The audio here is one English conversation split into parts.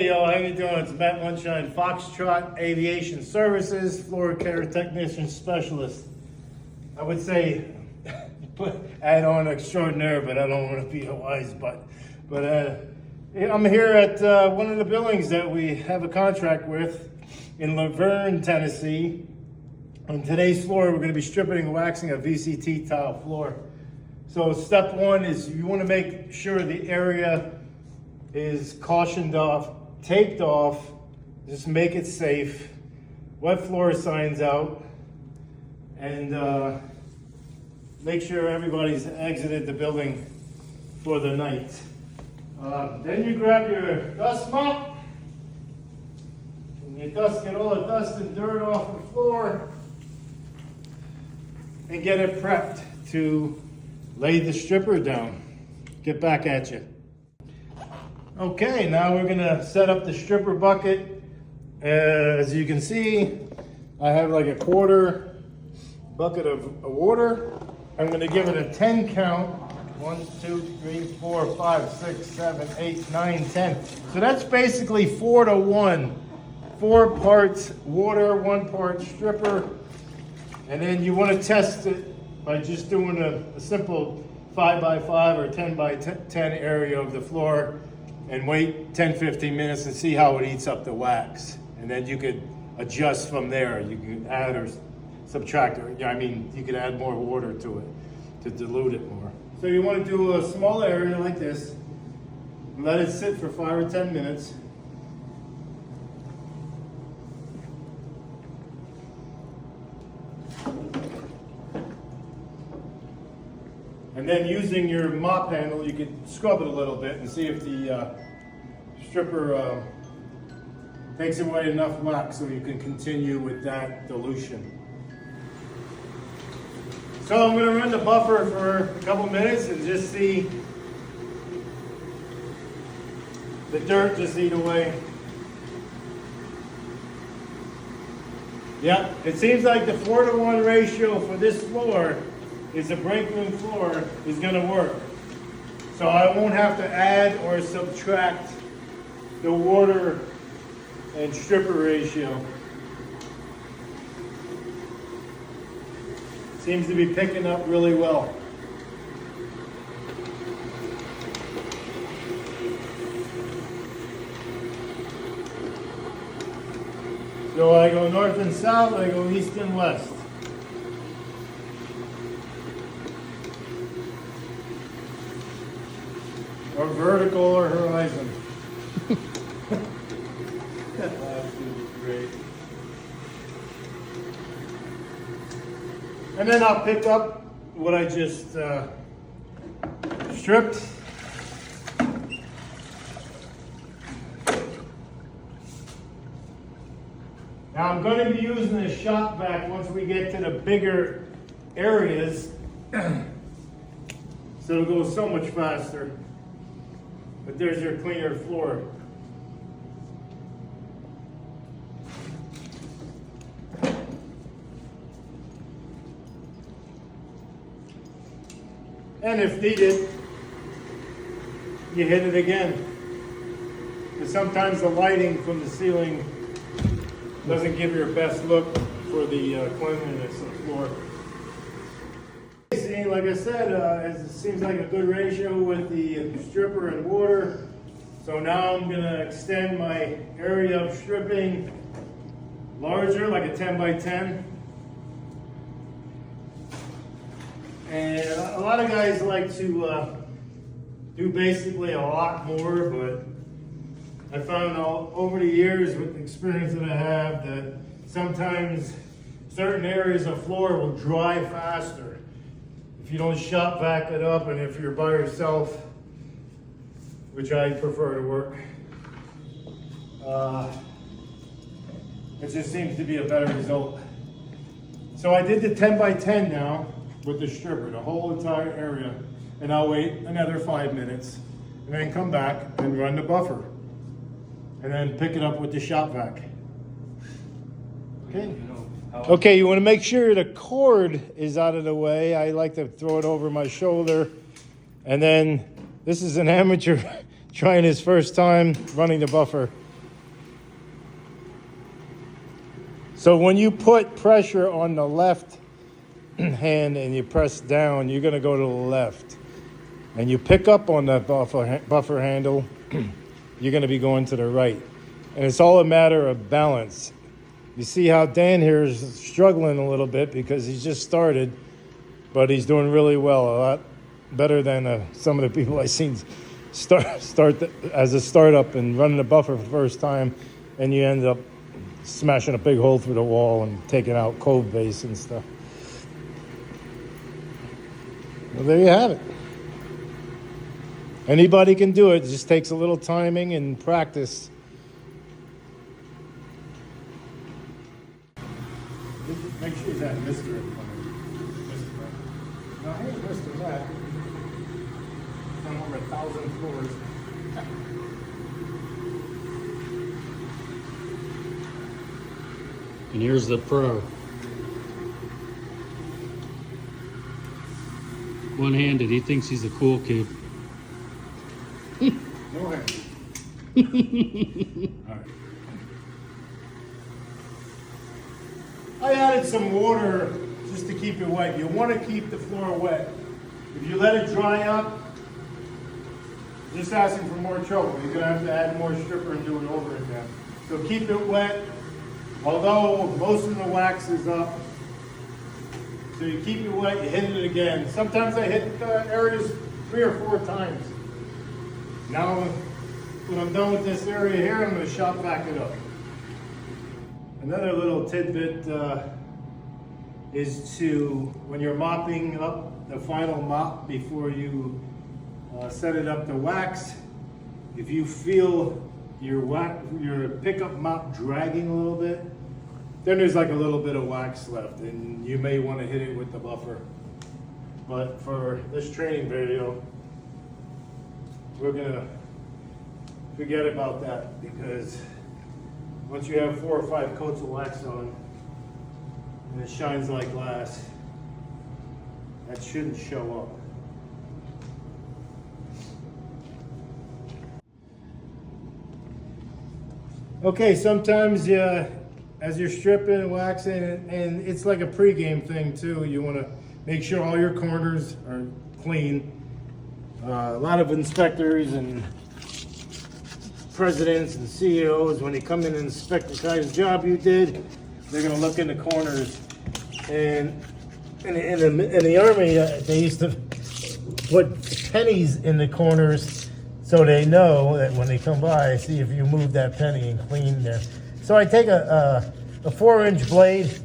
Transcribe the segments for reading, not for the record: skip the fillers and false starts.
Yo, how you doing? It's Matt Lunshine, Foxtrot Aviation Services, floor care technician specialist. I would say add on extraordinaire, but I don't want to be a wise butt. But I'm here at one of the buildings that we have a contract with in Laverne, Tennessee. On today's floor, we're going to be stripping and waxing a VCT tile floor. So step one is you want to make sure the area is cautioned off, taped off, just make it safe, wet floor signs out, and make sure everybody's exited the building for the night. Then you grab your dust mop, and you get all the dust and dirt off the floor, and get it prepped to lay the stripper down. Get back at you. Okay, now we're gonna set up the stripper bucket. As you can see, I have like a quarter bucket of water. I'm gonna give it a 10 count. 1, 2, 3, 4, 5, 6, 7, 8, 9, 10. So that's basically 4 to 1. 4 parts water, 1 part stripper. And then you wanna test it by just doing a simple 5 by 5 or 10 by 10 area of the floor and wait 10-15 minutes and see how it eats up the wax. And then you could adjust from there. You can add or subtract, or you could add more water to it to dilute it more. So you want to do a small area like this, let it sit for 5 or 10 minutes. And then using your mop handle, you can scrub it a little bit and see if the stripper takes away enough wax so you can continue with that dilution. So I'm going to run the buffer for a couple minutes and just see the dirt just eat away. Yeah, it seems like the 4 to 1 ratio for this floor is a break room floor is going to work. So I won't have to add or subtract the water and stripper ratio. Seems to be picking up really well. So I go north and south, I go east and west. Or vertical or horizon. That's great. And then I'll pick up what I just stripped. Now I'm going to be using the shop vac once we get to the bigger areas. So it'll go so much faster. But there's your cleaner floor. And if needed, you hit it again. Because sometimes the lighting from the ceiling doesn't give your best look for the cleanliness of the floor. See, like I said, it seems like a good ratio with the stripper and water. So now I'm going to extend my area of stripping larger, like a 10 by 10. And a lot of guys like to do basically a lot more, but I found over the years with the experience that I have that sometimes certain areas of floor will dry faster if you don't shop vac it up, and if you're by yourself, which I prefer to work. It just seems to be a better result. So I did the 10 by 10 now with the stripper, the whole entire area, and I'll wait another 5 minutes and then come back and run the buffer and then pick it up with the shop vac. Okay. Okay, you want to make sure the cord is out of the way. I like to throw it over my shoulder. And then this is an amateur trying his first time running the buffer. So when you put pressure on the left hand and you press down, you're going to go to the left. And you pick up on the buffer handle, you're going to be going to the right. And it's all a matter of balance. You see how Dan here is struggling a little bit because he's just started, but he's doing really well, a lot better than some of the people I've seen start as a startup and running the buffer for the first time, and you end up smashing a big hole through the wall and taking out cove base and stuff. Well, there you have it. Anybody can do it. It just takes a little timing and practice. Make sure that Mr. No, hey, Mr. Matt. I'm over 1,000 floors. And here's the pro. One-handed, he thinks he's a cool kid. No hand. All right. I added some water just to keep it wet. You want to keep the floor wet. If you let it dry up, just asking for more trouble. You're going to have to add more stripper and do it over again. So keep it wet. Although most of the wax is up, so you keep it wet, you hit it again. Sometimes I hit areas 3 or 4 times. Now, when I'm done with this area here, I'm going to shop back it up. Another little tidbit is to, when you're mopping up the final mop before you set it up to wax, if you feel your pickup mop dragging a little bit, then there's like a little bit of wax left and you may want to hit it with the buffer. But for this training video, we're gonna forget about that, because once you have 4 or 5 coats of wax on and it shines like glass, that shouldn't show up. Okay, sometimes as you're stripping and waxing, and it's like a pre-game thing too, you want to make sure all your corners are clean. A lot of inspectors and presidents and CEOs, when they come in and inspect the kind of job you did, they're going to look in the corners. And in the Army, they used to put pennies in the corners so they know that when they come by, see if you move that penny and clean there. So I take a 4-inch blade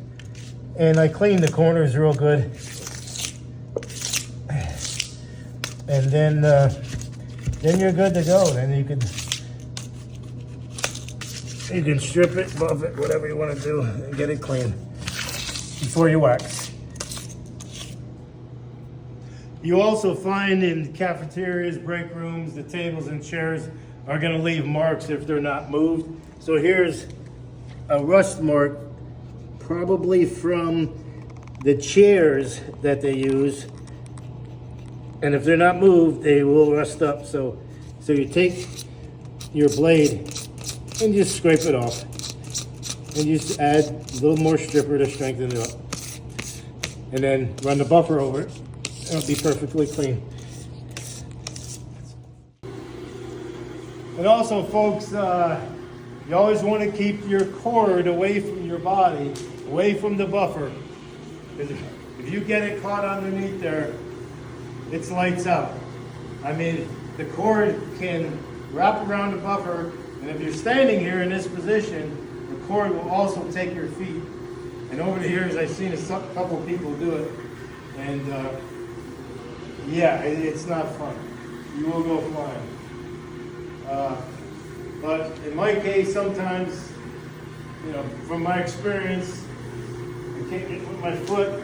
and I clean the corners real good. And then you're good to go. Then you can strip it, buff it, whatever you want to do, and get it clean before you wax. You also find in cafeterias, break rooms, the tables and chairs are going to leave marks if they're not moved. So here's a rust mark, probably from the chairs that they use. And if they're not moved, they will rust up. So you take your blade and just scrape it off. And just add a little more stripper to strengthen it up. And then run the buffer over it. It'll be perfectly clean. And also, folks, you always want to keep your cord away from your body, away from the buffer. Because if you get it caught underneath there, it's lights out. I mean, the cord can wrap around the buffer, and if you're standing here in this position, the cord will also take your feet. And over the years, I've seen a couple people do it, and yeah, it's not fun. You will go flying. But in my case, sometimes, you know, from my experience, I kick it with my foot,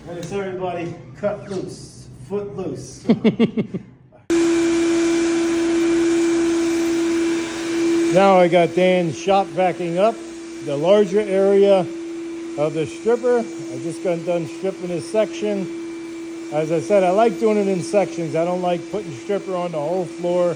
and it's everybody cut loose, foot loose. Now I got Dan shop vacuuming up the larger area of the stripper. I just got done stripping this section. As I said, I like doing it in sections. I don't like putting stripper on the whole floor